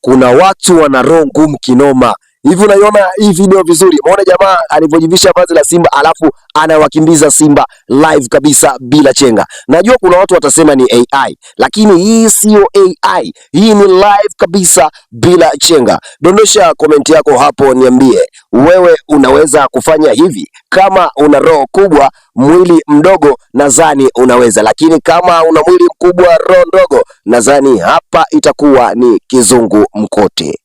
kuna watu wana roho ngumu kinoma. Hivi unaiona hii video vizuri? Muone jamaa alivyojivisha vazi la Simba alafu anawakimbiza Simba live kabisa bila chenga. Najua kuna watu watasema ni AI, lakini hii sio AI. Hii ni live kabisa bila chenga. Dondosha komenti yako hapo, niambie wewe unaweza kufanya hivi? Kama una roho kubwa, mwili mdogo, nadhani unaweza, lakini kama una mwili mkubwa, roho ndogo, nadhani hapa itakuwa ni kizungu mkote.